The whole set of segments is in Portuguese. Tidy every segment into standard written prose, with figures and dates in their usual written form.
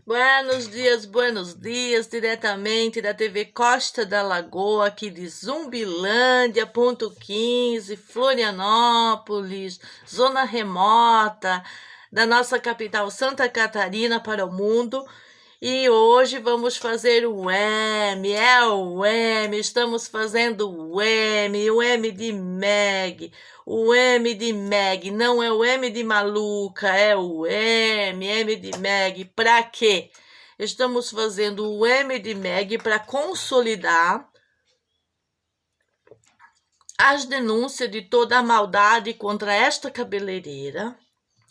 Buenos dias, diretamente da TV Costa da Lagoa, aqui de Zumbilândia, ponto 15, Florianópolis, zona remota da nossa capital Santa Catarina para o mundo. E hoje vamos fazer o M, estamos fazendo o M de Meg. O M de Meg, não é o M de maluca, é o M de Meg. Para quê? Estamos fazendo o M de Meg para consolidar as denúncias de toda a maldade contra esta cabeleireira.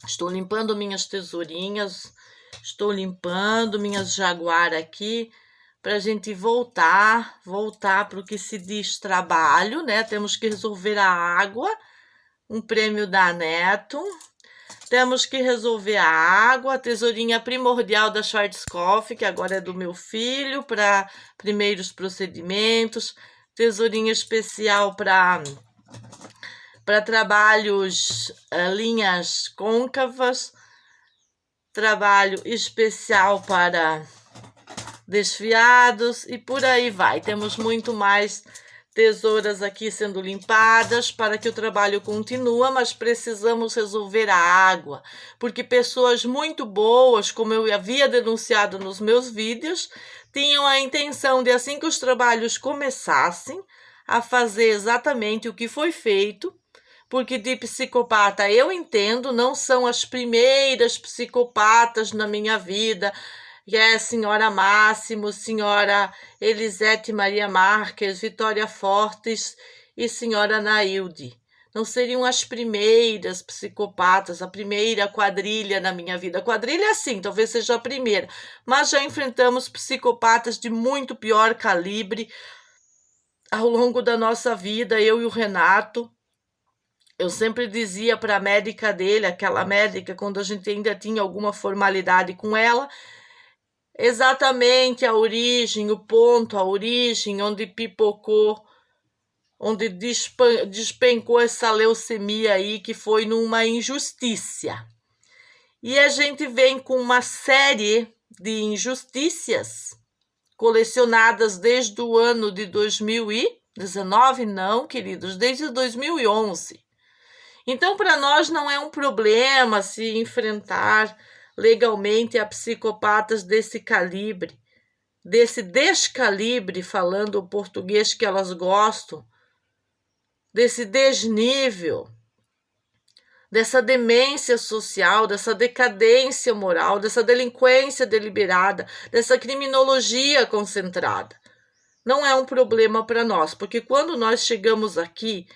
Estou limpando minhas tesourinhas, estou limpando minhas jaguar aqui, para a gente voltar para o que se diz trabalho, né? Temos que resolver a água, um prêmio da Neto. Temos que resolver a água, a tesourinha primordial da Schwarzkopf, que agora é do meu filho, para primeiros procedimentos. Tesourinha especial para trabalhos, linhas côncavas. Trabalho especial para desfiados e por aí vai. Temos muito mais tesouras aqui sendo limpadas para que o trabalho continue, mas precisamos resolver a água, porque pessoas muito boas, como eu havia denunciado nos meus vídeos, tinham a intenção de, assim que os trabalhos começassem, a fazer exatamente o que foi feito, porque de psicopata eu entendo, não são as primeiras psicopatas na minha vida, que é a senhora Máximo, senhora Elisete Maria Marques, Vitória Fortes e senhora Nailde. Não seriam as primeiras psicopatas, a primeira quadrilha na minha vida. A quadrilha, sim, talvez seja a primeira, mas já enfrentamos psicopatas de muito pior calibre ao longo da nossa vida, eu e o Renato. Eu sempre dizia para a médica dele, aquela médica, quando a gente ainda tinha alguma formalidade com ela, exatamente a origem, o ponto, a origem, onde pipocou, onde despencou essa leucemia aí, que foi numa injustiça. E a gente vem com uma série de injustiças colecionadas desde o ano de 2019, não, queridos, desde 2011. Então, para nós não é um problema se enfrentar legalmente a psicopatas desse calibre, desse descalibre, falando o português que elas gostam, desse desnível, dessa demência social, dessa decadência moral, dessa delinquência deliberada, dessa criminologia concentrada. Não é um problema para nós, porque quando nós chegamos aqui,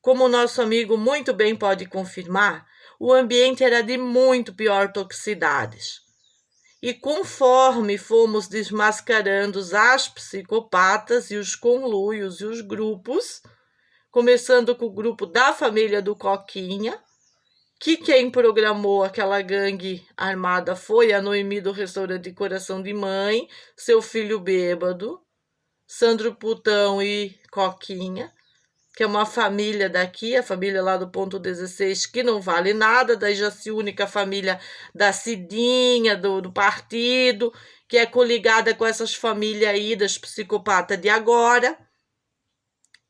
como o nosso amigo muito bem pode confirmar, o ambiente era de muito pior toxicidades. E conforme fomos desmascarando as psicopatas e os conluios e os grupos, começando com o grupo da família do Coquinha, que quem programou aquela gangue armada foi a Noemi do restaurante Coração de Mãe, seu filho bêbado, Sandro Putão e Coquinha, que é uma família daqui, a família lá do ponto 16, que não vale nada, daí já se une com a família da Cidinha, do partido, que é coligada com essas famílias aí das psicopatas de agora,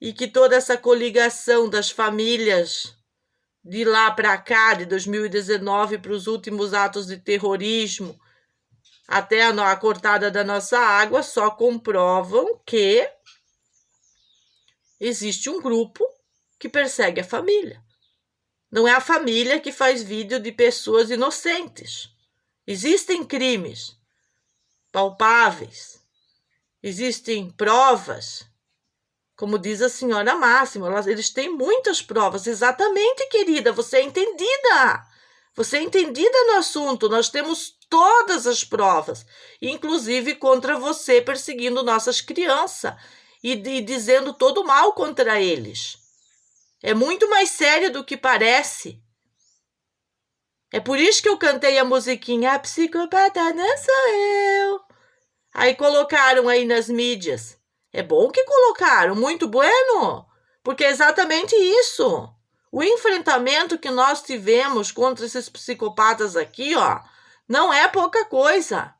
e que toda essa coligação das famílias de lá para cá, de 2019 para os últimos atos de terrorismo, até a cortada da nossa água, só comprovam que existe um grupo que persegue a família. Não é a família que faz vídeo de pessoas inocentes. Existem crimes palpáveis. Existem provas. Como diz a senhora Máxima, eles têm muitas provas. Exatamente, querida, você é entendida. Você é entendida no assunto. Nós temos todas as provas, inclusive contra você perseguindo nossas crianças. E dizendo todo mal contra eles. É muito mais sério do que parece. É por isso que eu cantei a musiquinha A psicopata não sou eu. Aí colocaram aí nas mídias. É bom que colocaram, muito bueno. Porque é exatamente isso. O enfrentamento que nós tivemos contra esses psicopatas aqui, ó, não é pouca coisa.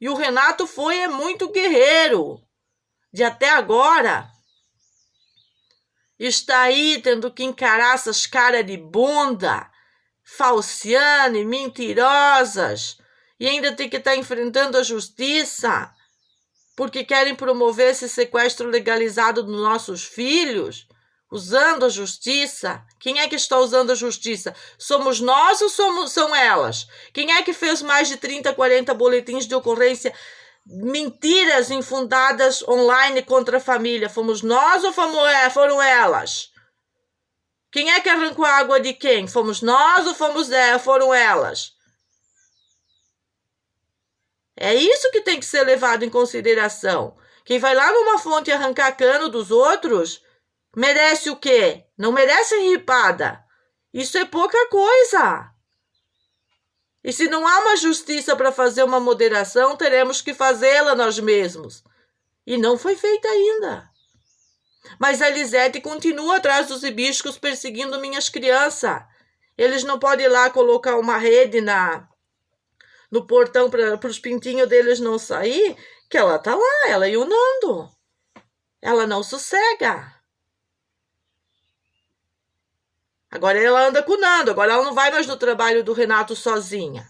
E o Renato é muito guerreiro. De até agora, está aí tendo que encarar essas caras de bunda, falciane, mentirosas, e ainda tem que estar enfrentando a justiça, porque querem promover esse sequestro legalizado dos nossos filhos, usando a justiça. Quem é que está usando a justiça? Somos nós ou são elas? Quem é que fez mais de 30, 40 boletins de ocorrência, mentiras infundadas online contra a família? Fomos nós ou foram elas? Quem é que arrancou a água de quem? Fomos nós ou foram elas? É isso que tem que ser levado em consideração. Quem vai lá numa fonte arrancar cano dos outros, merece o quê? Não merece ripada. Isso é pouca coisa. E se não há uma justiça para fazer uma moderação, teremos que fazê-la nós mesmos. E não foi feita ainda. Mas a Elisete continua atrás dos hibiscos perseguindo minhas crianças. Eles não podem ir lá colocar uma rede no portão para os pintinhos deles não sair, que ela tá lá, ela e o Nando. Ela não sossega. Agora ela anda com o Nando, agora ela não vai mais no trabalho do Renato sozinha.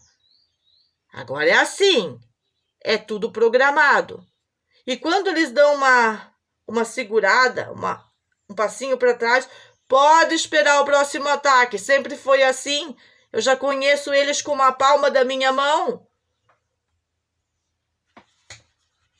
Agora é assim, é tudo programado. E quando eles dão uma segurada, um passinho para trás, pode esperar o próximo ataque. Sempre foi assim. Eu já conheço eles com a palma da minha mão.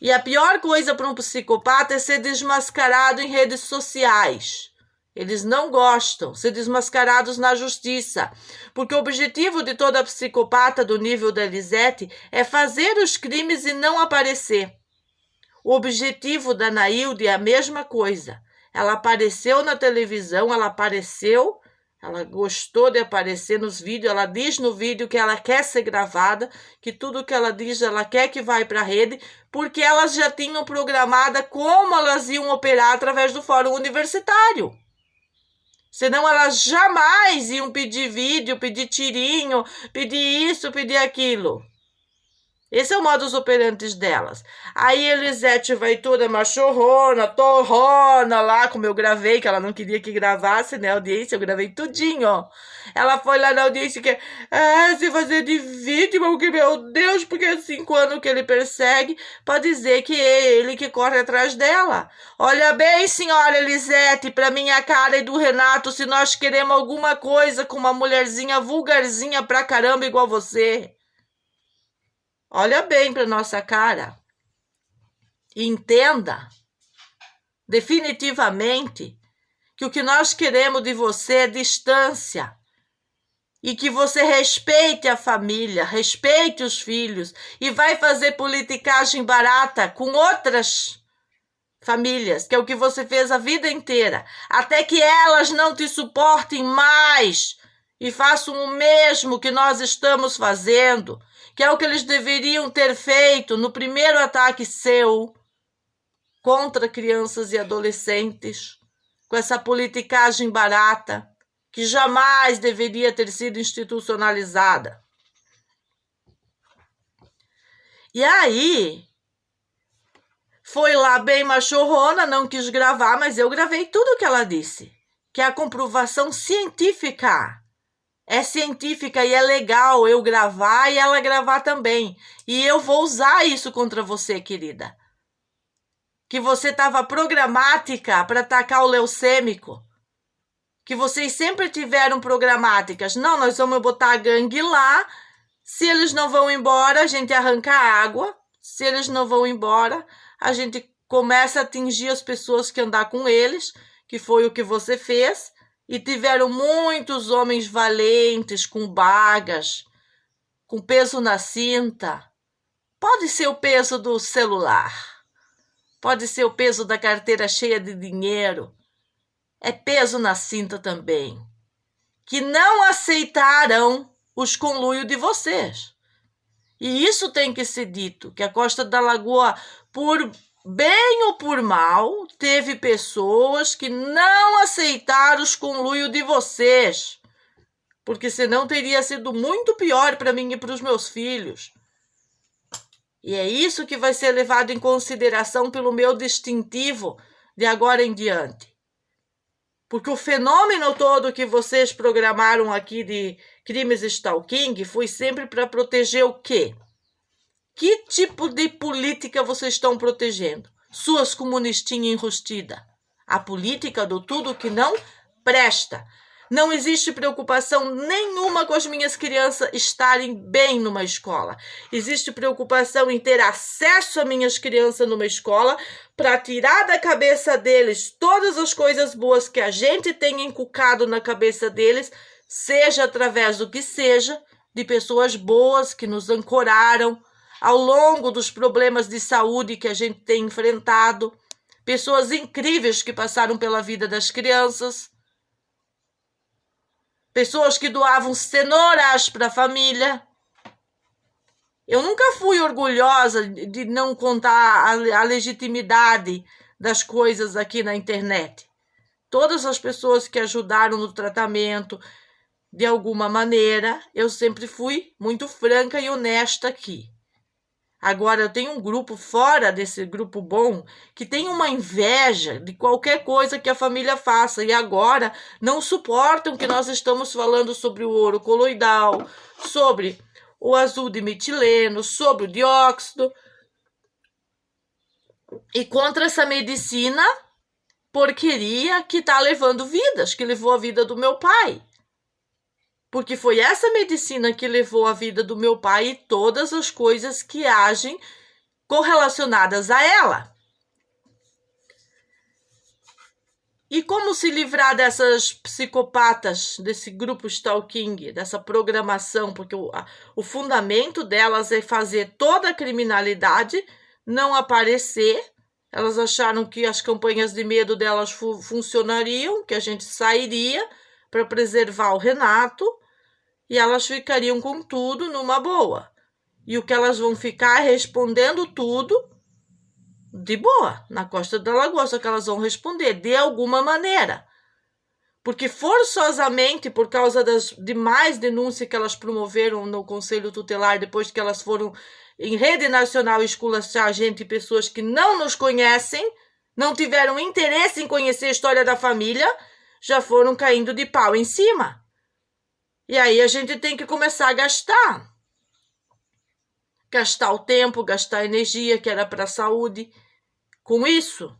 E a pior coisa para um psicopata é ser desmascarado em redes sociais. Eles não gostam de ser desmascarados na justiça, porque o objetivo de toda psicopata do nível da Elisete é fazer os crimes e não aparecer. O objetivo da Nailde é a mesma coisa. Ela apareceu na televisão, ela gostou de aparecer nos vídeos, ela diz no vídeo que ela quer ser gravada, que tudo que ela diz ela quer que vai para a rede, porque elas já tinham programada como elas iam operar através do fórum universitário. Senão elas jamais iam pedir vídeo, pedir tirinho, pedir isso, pedir aquilo. Esse é o modus operandi delas. Aí a Elisete vai toda machorrona, torrona lá, como eu gravei, que ela não queria que gravasse, né, audiência, eu gravei tudinho, ó. Ela foi lá na audiência que se fazer de vítima, porque, meu Deus, porque é 5 anos que ele persegue, para dizer que é ele que corre atrás dela. Olha bem, senhora Elisete, pra minha cara e do Renato, se nós queremos alguma coisa com uma mulherzinha vulgarzinha pra caramba igual você. Olha bem para nossa cara e entenda definitivamente que o que nós queremos de você é distância e que você respeite a família, respeite os filhos e vai fazer politicagem barata com outras famílias, que é o que você fez a vida inteira, até que elas não te suportem mais e façam o mesmo que nós estamos fazendo, que é o que eles deveriam ter feito no primeiro ataque seu contra crianças e adolescentes, com essa politicagem barata, que jamais deveria ter sido institucionalizada. E aí, foi lá bem machorrona, não quis gravar, mas eu gravei tudo o que ela disse, que é a comprovação científica. É científica e é legal eu gravar e ela gravar também. E eu vou usar isso contra você, querida. Que você estava programática para atacar o leucêmico. Que vocês sempre tiveram programáticas. Não, nós vamos botar a gangue lá. Se eles não vão embora, a gente arranca a água. Se eles não vão embora, a gente começa a atingir as pessoas que andar com eles, que foi o que você fez. E tiveram muitos homens valentes, com bagas, com peso na cinta. Pode ser o peso do celular. Pode ser o peso da carteira cheia de dinheiro. É peso na cinta também. Que não aceitaram os conluios de vocês. E isso tem que ser dito, que a Costa da Lagoa, por bem ou por mal, teve pessoas que não aceitaram os conluios de vocês, porque senão teria sido muito pior para mim e para os meus filhos. E é isso que vai ser levado em consideração pelo meu distintivo de agora em diante. Porque o fenômeno todo que vocês programaram aqui de crimes stalking foi sempre para proteger o quê? Que tipo de política vocês estão protegendo? Suas comunistinhas enrustidas. A política do tudo que não presta. Não existe preocupação nenhuma com as minhas crianças estarem bem numa escola. Existe preocupação em ter acesso a minhas crianças numa escola para tirar da cabeça deles todas as coisas boas que a gente tem inculcado na cabeça deles, seja através do que seja, de pessoas boas que nos ancoraram ao longo dos problemas de saúde que a gente tem enfrentado, pessoas incríveis que passaram pela vida das crianças, pessoas que doavam cenouras para a família. Eu nunca fui orgulhosa de não contar a legitimidade das coisas aqui na internet. Todas as pessoas que ajudaram no tratamento, de alguma maneira, eu sempre fui muito franca e honesta aqui. Agora, eu tenho um grupo fora desse grupo bom que tem uma inveja de qualquer coisa que a família faça e agora não suportam que nós estamos falando sobre o ouro coloidal, sobre o azul de metileno, sobre o dióxido e contra essa medicina porqueria que está levando vidas, que levou a vida do meu pai. Porque foi essa medicina que levou a vida do meu pai e todas as coisas que agem correlacionadas a ela. E como se livrar dessas psicopatas, desse grupo stalking, dessa programação? Porque o fundamento delas é fazer toda a criminalidade não aparecer. Elas acharam que as campanhas de medo delas funcionariam, que a gente sairia para preservar o Renato, e elas ficariam com tudo numa boa. E o que elas vão ficar respondendo tudo de boa, na Costa da Lagoa, só que elas vão responder de alguma maneira. Porque forçosamente, por causa das demais denúncias que elas promoveram no Conselho Tutelar, depois que elas foram em rede nacional esculachar a gente e pessoas que não nos conhecem, não tiveram interesse em conhecer a história da família, já foram caindo de pau em cima. E aí a gente tem que começar a gastar. Gastar o tempo, gastar a energia que era para a saúde com isso.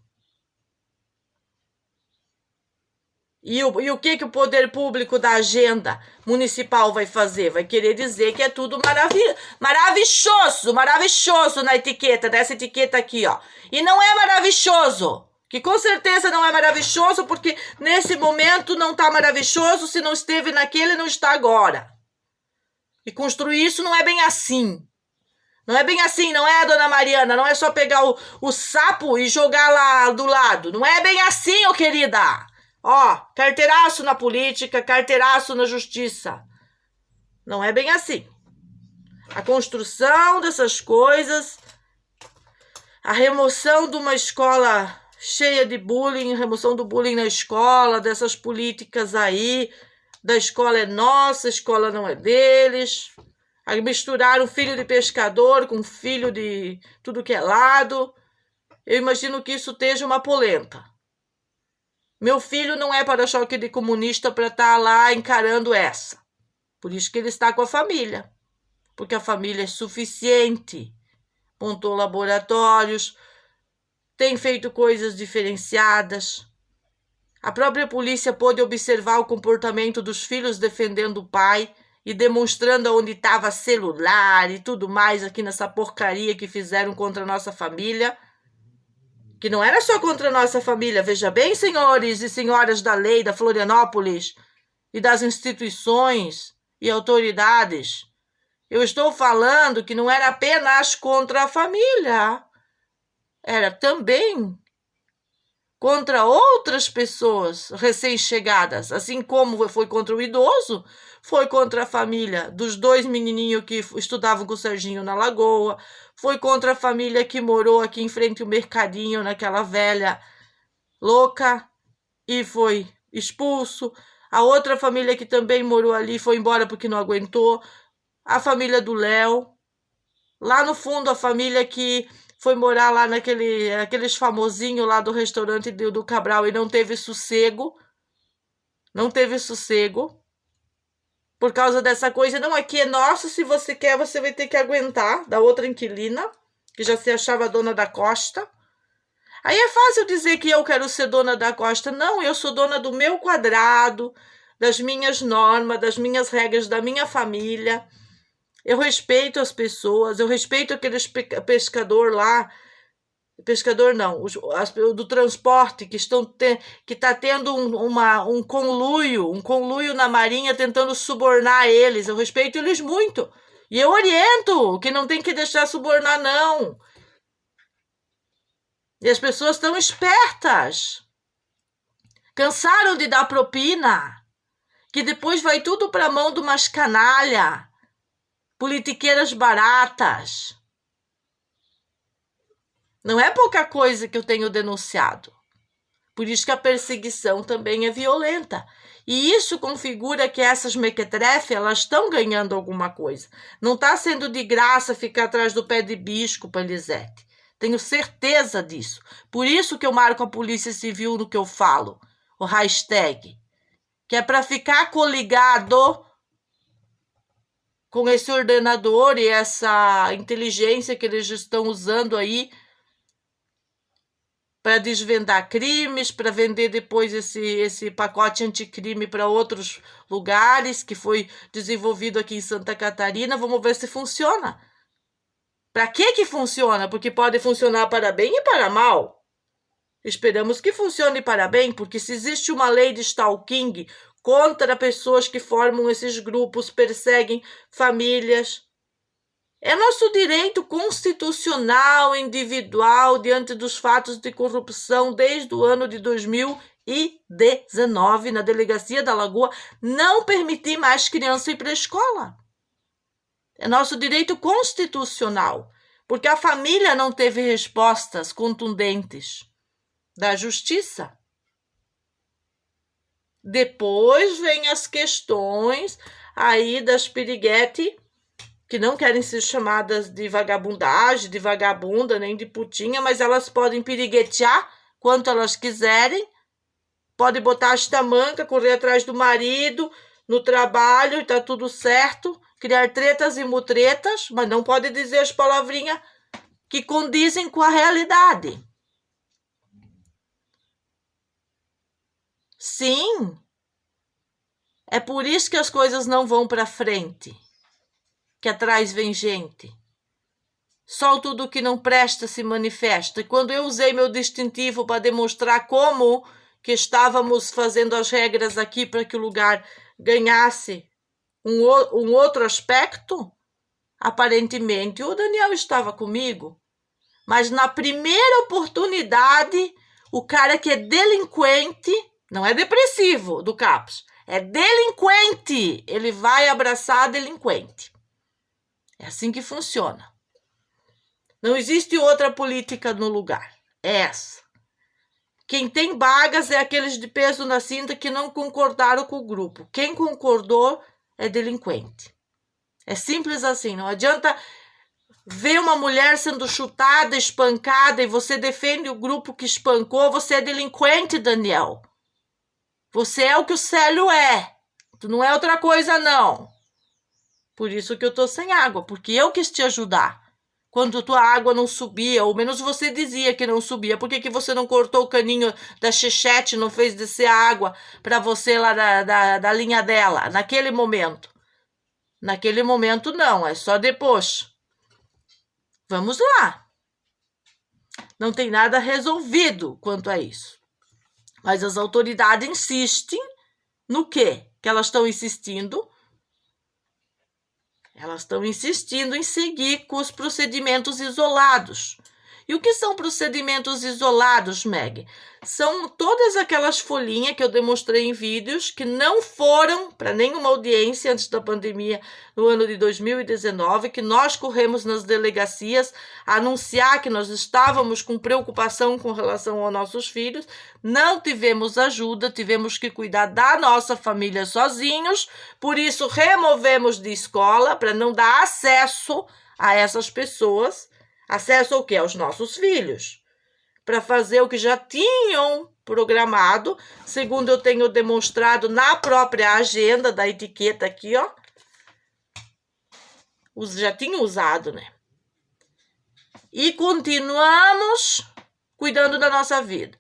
E o que o poder público da agenda municipal vai fazer? Vai querer dizer que é tudo maravilhoso na etiqueta, dessa etiqueta aqui, ó. E não é maravilhoso. Que com certeza não é maravilhoso, porque nesse momento não está maravilhoso, se não esteve naquele, não está agora. E construir isso não é bem assim. Não é bem assim, não é, dona Mariana? Não é só pegar o sapo e jogar lá do lado. Não é bem assim, ô querida. Ó, carteiraço na política, carteiraço na justiça. Não é bem assim. A construção dessas coisas, a remoção de uma escola cheia de bullying, remoção do bullying na escola, dessas políticas aí, da escola é nossa, a escola não é deles. Aí misturaram filho de pescador com filho de tudo que é lado. Eu imagino que isso esteja uma polenta. Meu filho não é para-choque de comunista para estar lá encarando essa. Por isso que ele está com a família. Porque a família é suficiente. Montou laboratórios, tem feito coisas diferenciadas. A própria polícia pôde observar o comportamento dos filhos defendendo o pai e demonstrando onde estava celular e tudo mais aqui nessa porcaria que fizeram contra a nossa família. Que não era só contra a nossa família, veja bem, senhores e senhoras da lei da Florianópolis e das instituições e autoridades. Eu estou falando que não era apenas contra a família, era também contra outras pessoas recém-chegadas, assim como foi contra o idoso, foi contra a família dos 2 menininhos que estudavam com o Serginho na Lagoa, foi contra a família que morou aqui em frente ao mercadinho, naquela velha louca, e foi expulso. A outra família que também morou ali foi embora porque não aguentou. A família do Léo. Lá no fundo, a família que foi morar lá aqueles famosinhos lá do restaurante do Cabral e não teve sossego. Não teve sossego. Por causa dessa coisa. Não, aqui é nosso, se você quer, você vai ter que aguentar. Da outra inquilina, que já se achava dona da costa. Aí é fácil dizer que eu quero ser dona da costa. Não, eu sou dona do meu quadrado, das minhas normas, das minhas regras, da minha família. Eu respeito as pessoas, eu respeito aqueles pescador lá, pescador não, do transporte que está tendo um conluio na Marinha tentando subornar eles. Eu respeito eles muito. E eu oriento que não tem que deixar subornar, não. E as pessoas estão espertas. Cansaram de dar propina, que depois vai tudo para a mão de umas canalha. Politiqueiras baratas. Não é pouca coisa que eu tenho denunciado. Por isso que a perseguição também é violenta. E isso configura que essas mequetrefes, elas estão ganhando alguma coisa. Não está sendo de graça ficar atrás do pé de bisco, Elisete. Tenho certeza disso. Por isso que eu marco a Polícia Civil no que eu falo. O hashtag. Que é para ficar coligado com esse ordenador e essa inteligência que eles estão usando aí para desvendar crimes, para vender depois esse pacote anticrime para outros lugares, que foi desenvolvido aqui em Santa Catarina. Vamos ver se funciona. Para que funciona? Porque pode funcionar para bem e para mal. Esperamos que funcione para bem, porque se existe uma lei de stalking contra pessoas que formam esses grupos, perseguem famílias. É nosso direito constitucional, individual, diante dos fatos de corrupção desde o ano de 2019, na Delegacia da Lagoa, não permitir mais criança ir para a escola. É nosso direito constitucional, porque a família não teve respostas contundentes da justiça. Depois vem as questões aí das piriguete, que não querem ser chamadas de vagabundagem, de vagabunda, nem de putinha, mas elas podem piriguetear quanto elas quiserem, podem botar as tamancas, correr atrás do marido, no trabalho, e tá tudo certo, criar tretas e mutretas, mas não pode dizer as palavrinhas que condizem com a realidade. Sim, é por isso que as coisas não vão para frente, que atrás vem gente. Só tudo que não presta se manifesta. E quando eu usei meu distintivo para demonstrar como que estávamos fazendo as regras aqui para que o lugar ganhasse um outro aspecto, aparentemente o Daniel estava comigo. Mas na primeira oportunidade, o cara que é delinquente, não é depressivo do CAPS, é delinquente, ele vai abraçar delinquente. É assim que funciona. Não existe outra política no lugar. É essa. Quem tem bagas é aqueles de peso na cinta que não concordaram com o grupo. Quem concordou é delinquente. É simples assim. Não adianta ver uma mulher sendo chutada, espancada e você defende o grupo que espancou. Você é delinquente, Daniel. Você é o que o Célio é. Tu não é outra coisa, não. Por isso que eu tô sem água, porque eu quis te ajudar. Quando tua água não subia, ou menos você dizia que não subia, por que você não cortou o caninho da chechete, não fez descer a água para você lá da linha dela, naquele momento? Naquele momento não, é só depois. Vamos lá. Não tem nada resolvido quanto a isso. Mas as autoridades insistem no quê? Que elas estão insistindo? Elas estão insistindo em seguir com os procedimentos isolados. E o que são procedimentos isolados, Meg? São todas aquelas folhinhas que eu demonstrei em vídeos que não foram para nenhuma audiência antes da pandemia no ano de 2019, que nós corremos nas delegacias a anunciar que nós estávamos com preocupação com relação aos nossos filhos, não tivemos ajuda, tivemos que cuidar da nossa família sozinhos, por isso removemos de escola para não dar acesso a essas pessoas, acesso ao quê? Aos nossos filhos, para fazer o que já tinham programado, segundo eu tenho demonstrado na própria agenda da etiqueta aqui, ó. Já tinham usado, né? E continuamos cuidando da nossa vida,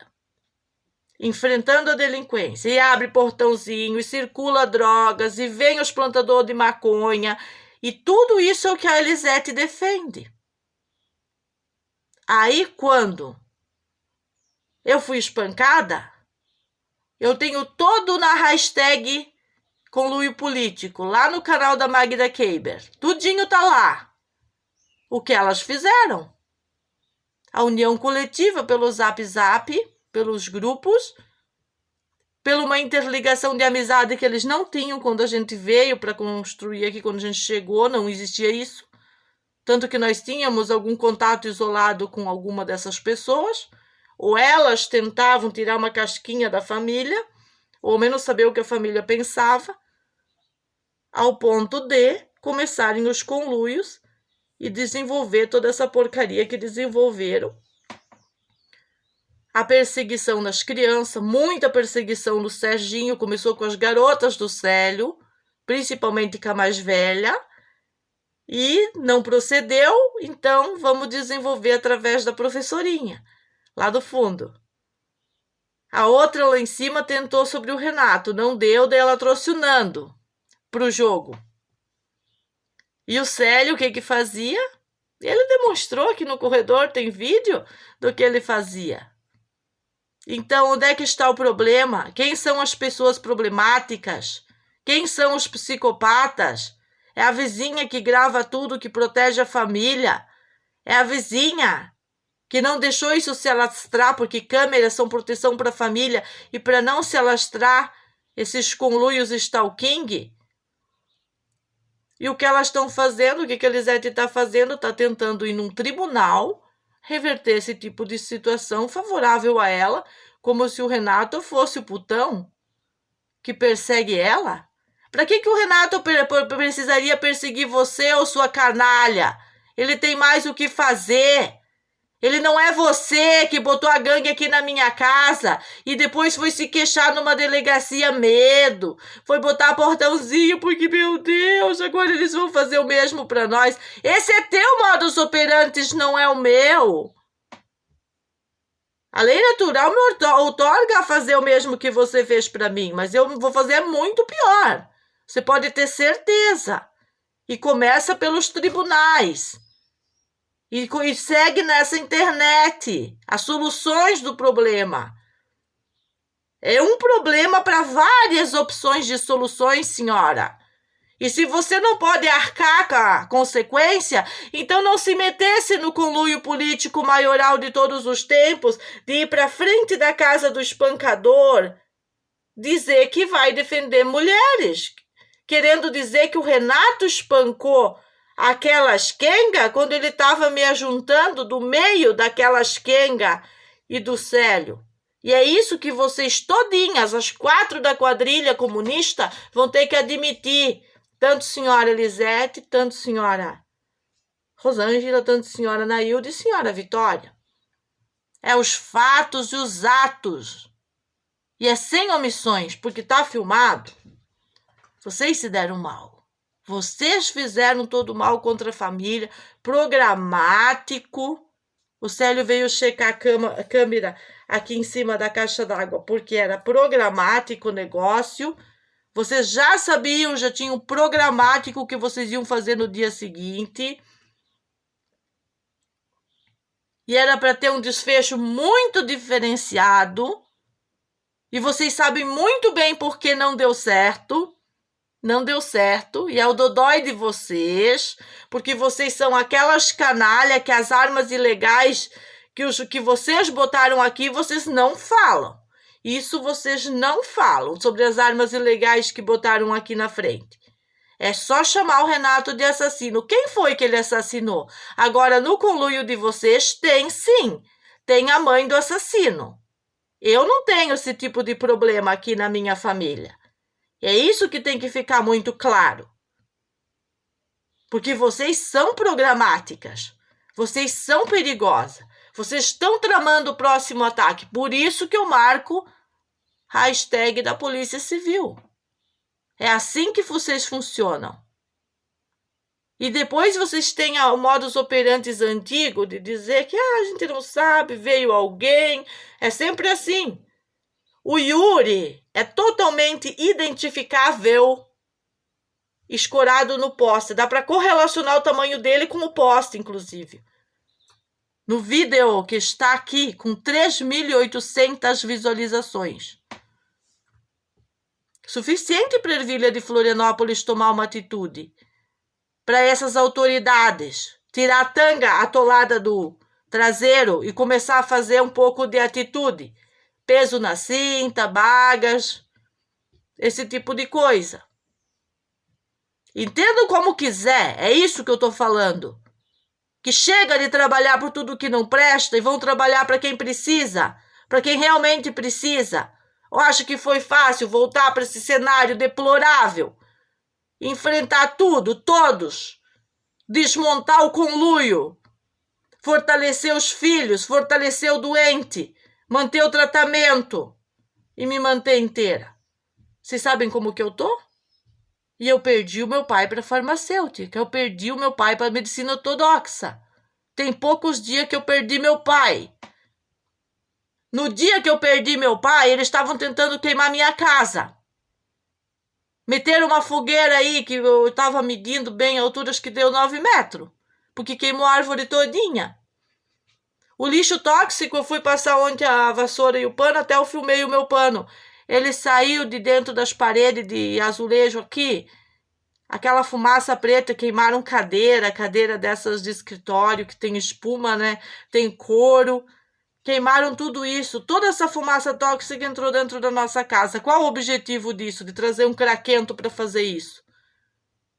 enfrentando a delinquência, e abre portãozinho, e circula drogas, e vem os plantadores de maconha, e tudo isso é o que a Elisete defende. Aí, quando eu fui espancada, eu tenho todo na hashtag Conluio Político, lá no canal da Magda Keiber. Tudinho tá lá. O que elas fizeram? A união coletiva pelo Zap Zap, pelos grupos, pela uma interligação de amizade que eles não tinham quando a gente veio para construir aqui, quando a gente chegou, não existia isso. Tanto que nós tínhamos algum contato isolado com alguma dessas pessoas, ou elas tentavam tirar uma casquinha da família, ou ao menos saber o que a família pensava, ao ponto de começarem os conluios e desenvolver toda essa porcaria que desenvolveram. A perseguição das crianças, muita perseguição do Serginho, começou com as garotas do Célio, principalmente com a mais velha, e não procedeu, então vamos desenvolver através da professorinha, lá do fundo. A outra lá em cima tentou sobre o Renato, não deu, daí ela trouxe o Nando para o jogo. E o Célio, o que fazia? Ele demonstrou que no corredor tem vídeo do que ele fazia. Então, onde é que está o problema? Quem são as pessoas problemáticas? Quem são os psicopatas? É a vizinha que grava tudo, que protege a família. É a vizinha que não deixou isso se alastrar, porque câmeras são proteção para a família, e para não se alastrar esses conluios stalking. E o que elas estão fazendo, o que a Elisete está fazendo, está tentando ir num tribunal, reverter esse tipo de situação favorável a ela, como se o Renato fosse o putão que persegue ela. Para que o Renato precisaria perseguir você ou sua canalha? Ele tem mais o que fazer. Ele não é você que botou a gangue aqui na minha casa e depois foi se queixar numa delegacia medo. Foi botar portãozinho porque, meu Deus, agora eles vão fazer o mesmo para nós. Esse é teu modus operandi, não é o meu. A lei natural me outorga a fazer o mesmo que você fez para mim, mas eu vou fazer muito pior. Você pode ter certeza. E começa pelos tribunais. E segue nessa internet as soluções do problema. É um problema para várias opções de soluções, senhora. E se você não pode arcar com a consequência, então não se metesse no conluio político maioral de todos os tempos, de ir para frente da casa do espancador, dizer que vai defender mulheres, querendo dizer que o Renato espancou aquelas quenga quando ele estava me ajuntando do meio daquelas quenga e do Célio. E é isso que vocês todinhas, as 4 da quadrilha comunista, vão ter que admitir. Tanto senhora Elisete, tanto senhora Rosângela, tanto senhora Nailde e senhora Vitória. É os fatos e os atos. E é sem omissões, porque está filmado. Vocês se deram mal. Vocês fizeram todo mal contra a família, programático. O Célio veio checar a câmera aqui em cima da caixa d'água, porque era programático o negócio. Vocês já sabiam, já tinham programático o que vocês iam fazer no dia seguinte. E era para ter um desfecho muito diferenciado. E vocês sabem muito bem por que não deu certo. Não deu certo, e é o dodói de vocês, porque vocês são aquelas canalhas que as armas ilegais que vocês botaram aqui, vocês não falam. Isso vocês não falam sobre as armas ilegais que botaram aqui na frente. É só chamar o Renato de assassino. Quem foi que ele assassinou? Agora, no conluio de vocês, tem sim. Tem a mãe do assassino. Eu não tenho esse tipo de problema aqui na minha família. É isso que tem que ficar muito claro. Porque vocês são programáticas. Vocês são perigosas. Vocês estão tramando o próximo ataque. Por isso que eu marco hashtag da Polícia Civil. É assim que vocês funcionam. E depois vocês têm o modus operandi antigo de dizer que a gente não sabe, veio alguém. É sempre assim. O Yuri é totalmente identificável, escorado no poste. Dá para correlacionar o tamanho dele com o poste, inclusive. No vídeo que está aqui, com 3.800 visualizações. Suficiente para a Ervilha de Florianópolis tomar uma atitude. Para essas autoridades tirar a tanga atolada do traseiro e começar a fazer um pouco de atitude. Peso na cinta, bagas, esse tipo de coisa. Entendam como quiser, é isso que eu estou falando. Que chega de trabalhar por tudo que não presta e vão trabalhar para quem precisa, para quem realmente precisa. Eu acho que foi fácil voltar para esse cenário deplorável, enfrentar tudo, todos, desmontar o conluio, fortalecer os filhos, fortalecer o doente, manter o tratamento e me manter inteira. Vocês sabem como que eu tô? E eu perdi o meu pai para farmacêutica, eu perdi o meu pai para medicina ortodoxa. Tem poucos dias que eu perdi meu pai. No dia que eu perdi meu pai, eles estavam tentando queimar minha casa. Meteram uma fogueira aí que eu estava medindo bem alturas que deu 9 metros, porque queimou a árvore todinha. O lixo tóxico, eu fui passar ontem a vassoura e o pano, até eu filmei o meu pano. Ele saiu de dentro das paredes de azulejo aqui. Aquela fumaça preta, queimaram cadeira dessas de escritório que tem espuma, né? Tem couro. Queimaram tudo isso. Toda essa fumaça tóxica entrou dentro da nossa casa. Qual o objetivo disso? De trazer um craquento para fazer isso?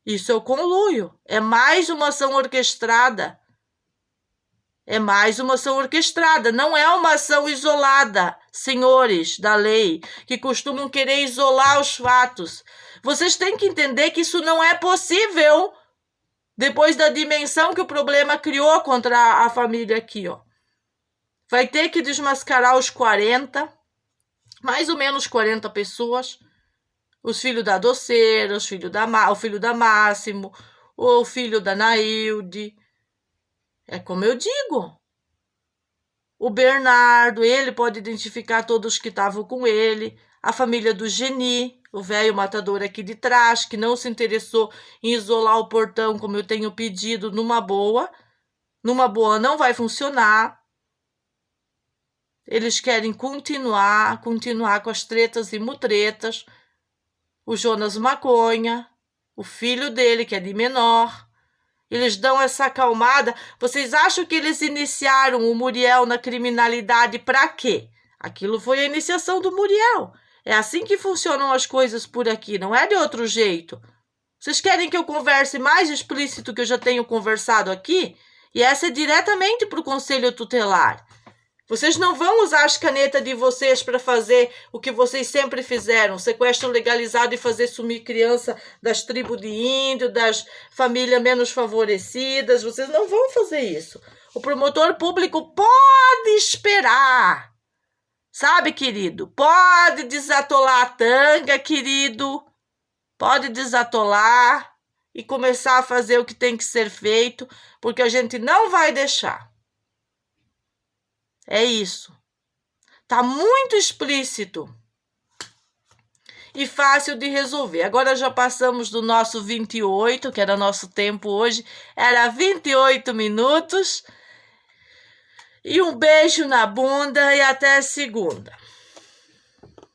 Isso é o conluio. É mais uma ação orquestrada. É mais uma ação orquestrada. Não é uma ação isolada, senhores da lei, que costumam querer isolar os fatos. Vocês têm que entender que isso não é possível depois da dimensão que o problema criou contra a família aqui, ó. Vai ter que desmascarar os 40, mais ou menos 40 pessoas, os filhos da doceira, o filho da Máximo, o filho da Nailde. É como eu digo. O Bernardo, ele pode identificar todos que estavam com ele. A família do Geni, o velho matador aqui de trás, que não se interessou em isolar o portão como eu tenho pedido numa boa. Numa boa não vai funcionar. Eles querem continuar com as tretas e mutretas. O Jonas Maconha, o filho dele, que é de menor. Eles dão essa acalmada. Vocês acham que eles iniciaram o Muriel na criminalidade para quê? Aquilo foi a iniciação do Muriel. É assim que funcionam as coisas por aqui, não é de outro jeito. Vocês querem que eu converse mais explícito que eu já tenho conversado aqui? E essa é diretamente para o Conselho Tutelar. Vocês não vão usar as canetas de vocês para fazer o que vocês sempre fizeram, sequestro legalizado e fazer sumir criança das tribos de índio, das famílias menos favorecidas. Vocês não vão fazer isso. O promotor público pode esperar. Sabe, querido? Pode desatolar a tanga, querido. Pode desatolar e começar a fazer o que tem que ser feito, porque a gente não vai deixar. É isso. Tá muito explícito e fácil de resolver. Agora já passamos do nosso 28, que era nosso tempo hoje. Era 28 minutos. E um beijo na bunda e até segunda.